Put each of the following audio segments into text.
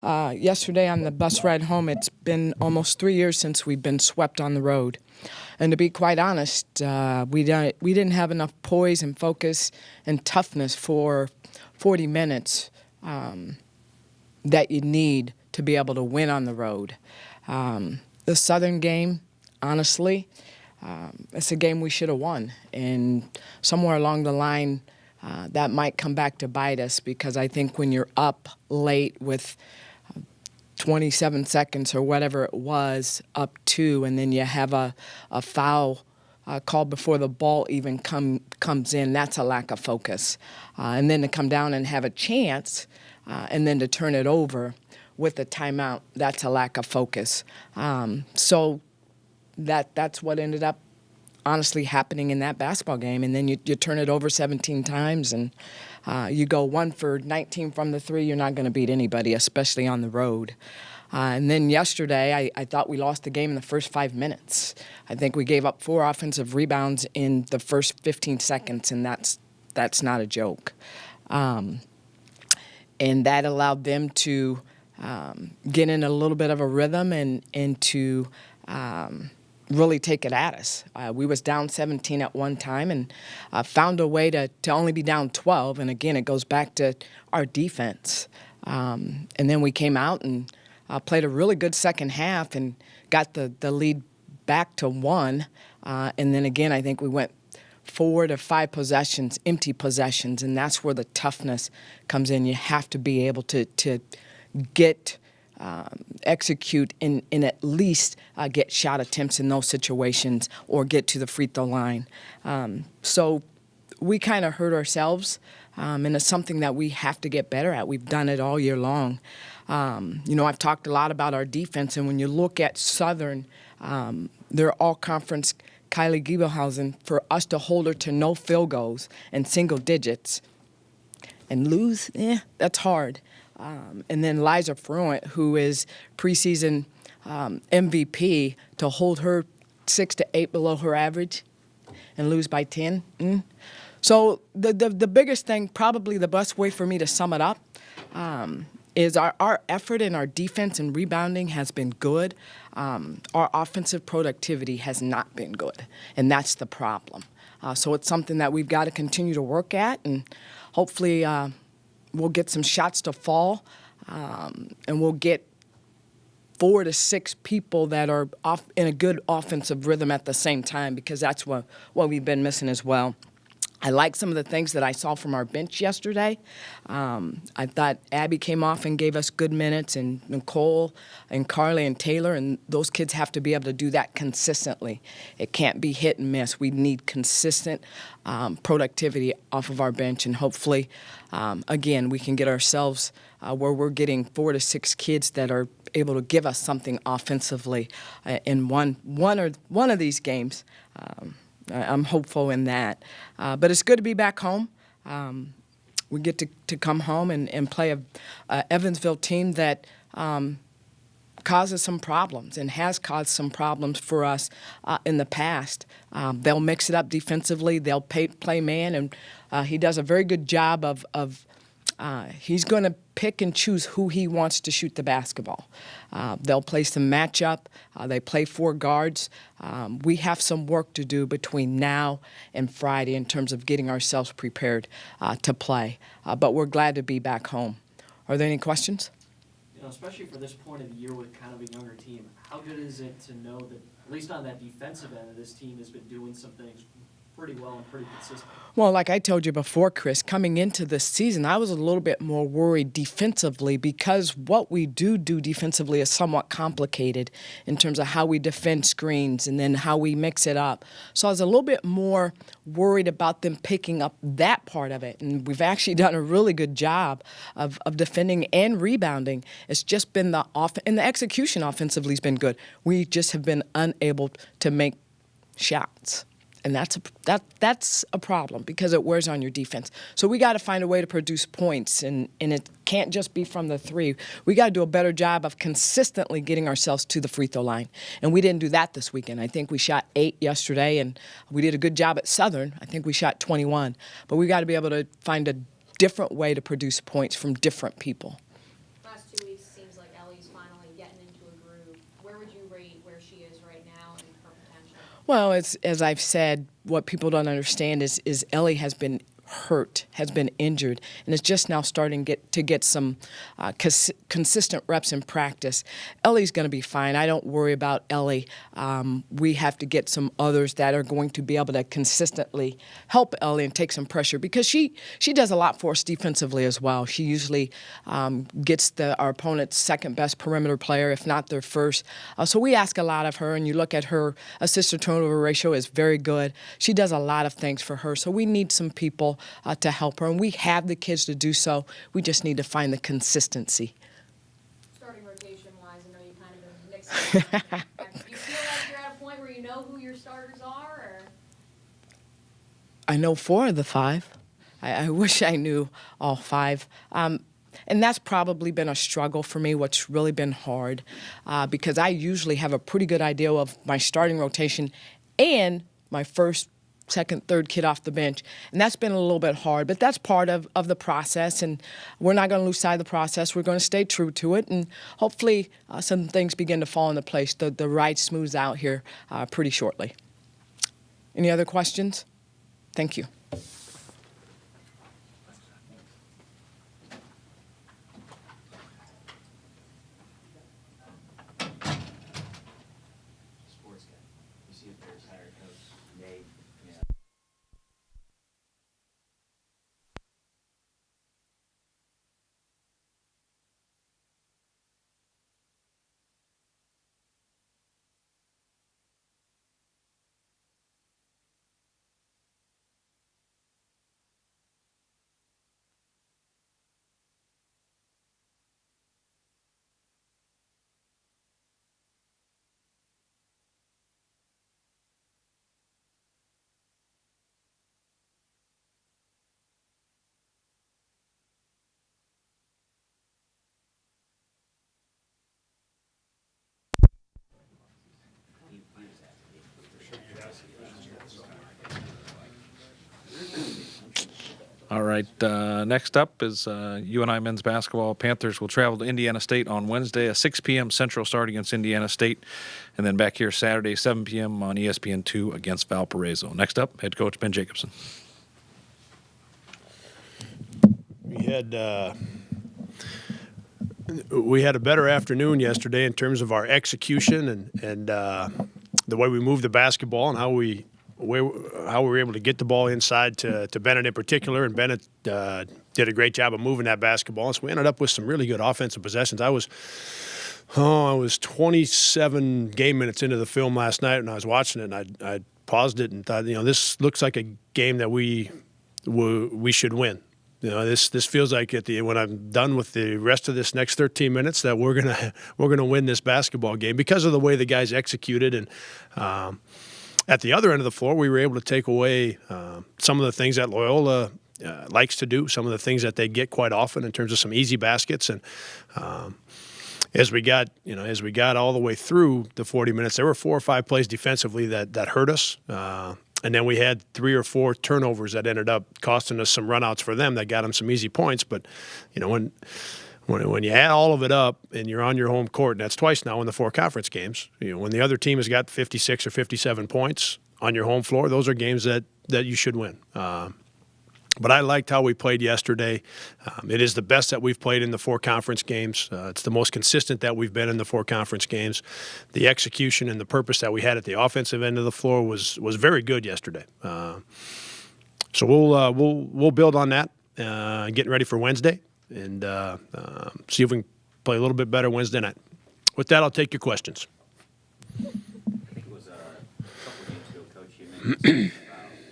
Yesterday on the bus ride home, it's been almost 3 years since we've been swept on the road. And to be quite honest, we didn't have enough poise and focus and toughness for 40 minutes that you need to be able to win on the road. The Southern game, honestly, it's a game we should have won. And somewhere along the line, that might come back to bite us, because I think when you're up late with 27 seconds or whatever it was, up two, and then you have a foul called before the ball even comes in, that's a lack of focus. And then to come down and have a chance and then to turn it over with a timeout, that's a lack of focus. So that's what ended up honestly happening in that basketball game. And then you turn it over 17 times and you go 1 for 19 from the three. You're not going to beat anybody, especially on the road. And then yesterday, I thought we lost the game in the first 5 minutes. I think we gave up 4 offensive rebounds in the first 15 seconds, and that's not a joke. And that allowed them to get in a little bit of a rhythm and to really take it at us. We was down 17 at one time and found a way to only be down 12. And again, it goes back to our defense. And then we came out and played a really good second half and got the lead back to 1. And then again, I think we went 4 to 5 possessions, empty possessions, and that's where the toughness comes in. You have to be able to get execute and at least get shot attempts in those situations or get to the free throw line. So we kind of hurt ourselves, and it's something that we have to get better at. We've done it all year long. I've talked a lot about our defense, and when you look at Southern, their all-conference Kylie Giebelhausen, for us to hold her to no field goals and single digits and lose, that's hard. And then Liza Fruent, who is preseason MVP, to hold her 6 to 8 below her average and lose by 10. So the biggest thing, probably the best way for me to sum it up, is our effort in our defense and rebounding has been good. Our offensive productivity has not been good, and that's the problem. So it's something that we've got to continue to work at, and hopefully we'll get some shots to fall, and we'll get 4 to 6 people that are off in a good offensive rhythm at the same time, because that's what we've been missing as well. I like some of the things that I saw from our bench yesterday. I thought Abby came off and gave us good minutes, and Nicole and Carly and Taylor, and those kids have to be able to do that consistently. It can't be hit and miss. We need consistent productivity off of our bench, and hopefully, again, we can get ourselves where we're getting 4 to 6 kids that are able to give us something offensively in one of these games. I'm hopeful in that. But it's good to be back home. We get to come home and play a Evansville team that causes some problems and has caused some problems for us in the past. They'll mix it up defensively. They'll play man, and he does a very good job of he's going to pick and choose who he wants to shoot the basketball. They'll play some matchup. They play 4 guards. We have some work to do between now and Friday in terms of getting ourselves prepared to play. But we're glad to be back home. Are there any questions? Especially for this point of the year with kind of a younger team, how good is it to know that, at least on that defensive end, this team has been doing some things pretty well and pretty consistent? Well, like I told you before, Chris, coming into this season, I was a little bit more worried defensively, because what we do defensively is somewhat complicated in terms of how we defend screens and then how we mix it up. So I was a little bit more worried about them picking up that part of it. And we've actually done a really good job of defending and rebounding. It's just been and the execution offensively has been good. We just have been unable to make shots. And that's a problem, because it wears on your defense. So we got to find a way to produce points, and it can't just be from the 3. We got to do a better job of consistently getting ourselves to the free throw line. And we didn't do that this weekend. I think we shot 8 yesterday, and we did a good job at Southern. I think we shot 21. But we got to be able to find a different way to produce points from different people. Last 2 weeks seems she is right now and her potential? Well, as I've said, what people don't understand is Ellie has been hurt, has been injured, and is just now starting to get some consistent reps in practice. Ellie's going to be fine. I don't worry about Ellie. We have to get some others that are going to be able to consistently help Ellie and take some pressure, because she does a lot for us defensively as well. She usually gets our opponent's second best perimeter player, if not their first. So we ask a lot of her, and you look at her assist to turnover ratio is very good. She does a lot of things for her. So we need some people to help her, and we have the kids to do so. We just need to find the consistency. Starting rotation-wise, I know you kind of been mixing. Do you feel like you're at a point where you know who your starters are? Or? I know 4 of the 5. I wish I knew all 5. And that's probably been a struggle for me, what's really been hard, because I usually have a pretty good idea of my starting rotation and my first, second, third kid off the bench. And that's been a little bit hard, but that's part of the process, and we're not going to lose sight of the process. We're going to stay true to it, and hopefully some things begin to fall into place. The ride smooths out here pretty shortly. Any other questions? Thank you. Sports guy. You see if there's higher coach made, you know. All right, next up is UNI men's basketball. Panthers will travel to Indiana State on Wednesday, a 6 p.m. Central start against Indiana State, and then back here Saturday, 7 p.m. on ESPN2 against Valparaiso. Next up, head coach Ben Jacobson. We had a better afternoon yesterday in terms of our execution and the way we moved the basketball and how we were able to get the ball inside to Bennett in particular. And Bennett did a great job of moving that basketball. And so we ended up with some really good offensive possessions. I was 27 game minutes into the film last night, and I was watching it, and I paused it and thought, this looks like a game that we should win. This feels like when I'm done with the rest of this next 13 minutes that we're gonna win this basketball game because of the way the guys executed. And at the other end of the floor, we were able to take away some of the things that Loyola likes to do, some of the things that they get quite often in terms of some easy baskets. And as we got all the way through the 40 minutes, there were 4 or 5 plays defensively that hurt us. And then we had 3 or 4 turnovers that ended up costing us some runouts for them that got them some easy points. But, when you add all of it up and you're on your home court, and that's twice now in the 4 conference games, when the other team has got 56 or 57 points on your home floor, those are games that you should win. But I liked how we played yesterday. It is the best that we've played in the 4 conference games. It's the most consistent that we've been in the 4 conference games. The execution and the purpose that we had at the offensive end of the floor was very good yesterday. So we'll build on that, getting ready for Wednesday, and see if we can play a little bit better Wednesday night. With that, I'll take your questions. I think it was a couple games ago, Coach, you mentioned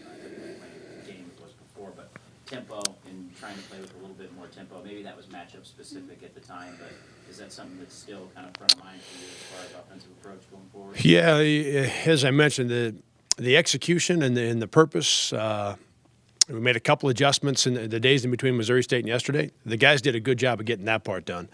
something about the game was before, but tempo and trying to play with a little bit more tempo. Maybe that was matchup specific at the time, but is that something that's still kind of front of mind for you as far as offensive approach going forward? Yeah, as I mentioned, the execution and the purpose. We made a couple adjustments in the days in between Missouri State and yesterday. The guys did a good job of getting that part done.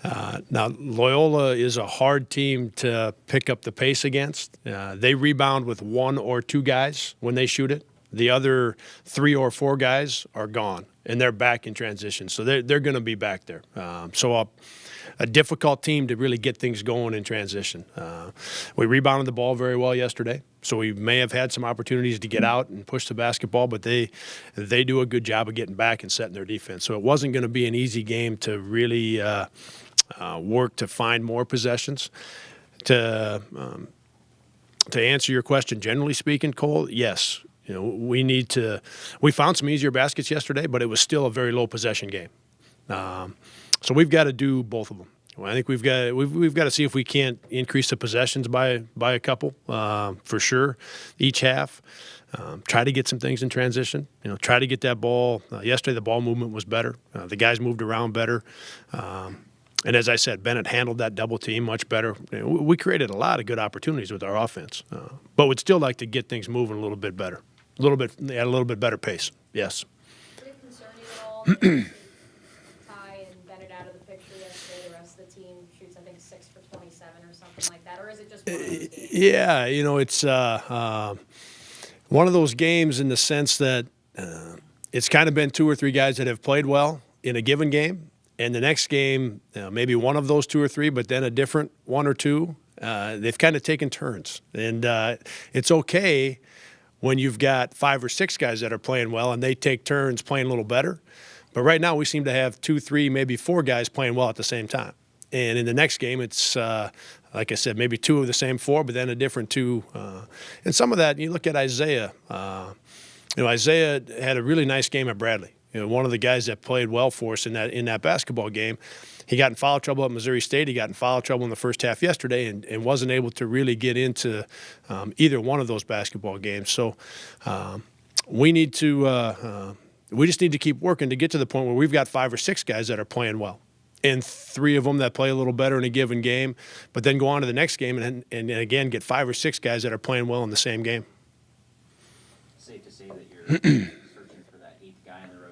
Now, Loyola is a hard team to pick up the pace against. They rebound with 1 or 2 guys when they shoot it. The other 3 or 4 guys are gone, and they're back in transition. So they're going to be back there. So a difficult team to really get things going in transition. We rebounded the ball very well yesterday, so we may have had some opportunities to get out and push the basketball, but they do a good job of getting back and setting their defense. So it wasn't going to be an easy game to really work to find more possessions. To answer your question, generally speaking, Cole, yes. You know, we found some easier baskets yesterday, but it was still a very low possession game. So we've got to do both of them. I think we've got to see if we can't increase the possessions by a couple for sure each half. Try to get some things in transition. You know, try to get that ball. Yesterday the ball movement was better. The guys moved around better. And as I said, Bennett handled that double team much better. You know, we created a lot of good opportunities with our offense, but would still like to get things moving a little bit better, at a little bit better pace. Yes. Did it concern you at all that you took Ty and Bennett out of the picture yesterday? The rest of the team shoots, I think, 6 for 27 or something like that, or is it just one of those games? Yeah, you know, it's one of those games in the sense that it's kind of been 2 or 3 guys that have played well in a given game. And the next game, maybe one of those 2 or 3, but then a different 1 or 2, they've kind of taken turns. And it's okay when you've got 5 or 6 guys that are playing well and they take turns playing a little better. But right now we seem to have 2, 3, maybe 4 guys playing well at the same time. And in the next game, it's, like I said, maybe 2 of the same 4, but then a different 2. And some of that, you look at Isaiah. Isaiah had a really nice game at Bradley. You know, one of the guys that played well for us in that basketball game. He got in foul trouble at Missouri State. He got in foul trouble in the first half yesterday and wasn't able to really get into either one of those basketball games. So we just need to keep working to get to the point where we've got 5 or 6 guys that are playing well. And 3 of them that play a little better in a given game, but then go on to the next game and again get 5 or 6 guys that are playing well in the same game. Safe to say that you're searching for that 8th guy in the rotation.